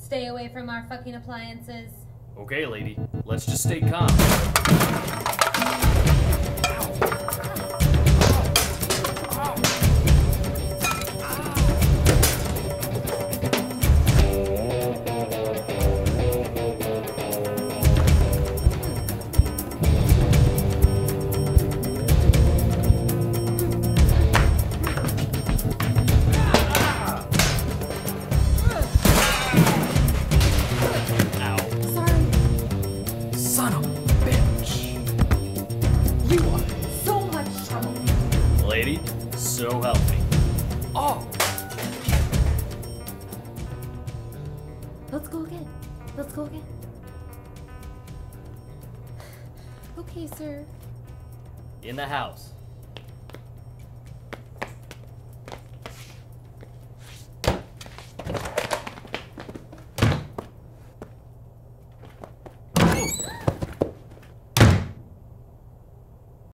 Stay away from our fucking appliances. Okay, lady. Let's just stay calm. Son of a bitch. You are in so much trouble. Lady, so help me. Oh! Let's go again. Let's go again. Okay, sir. In the house.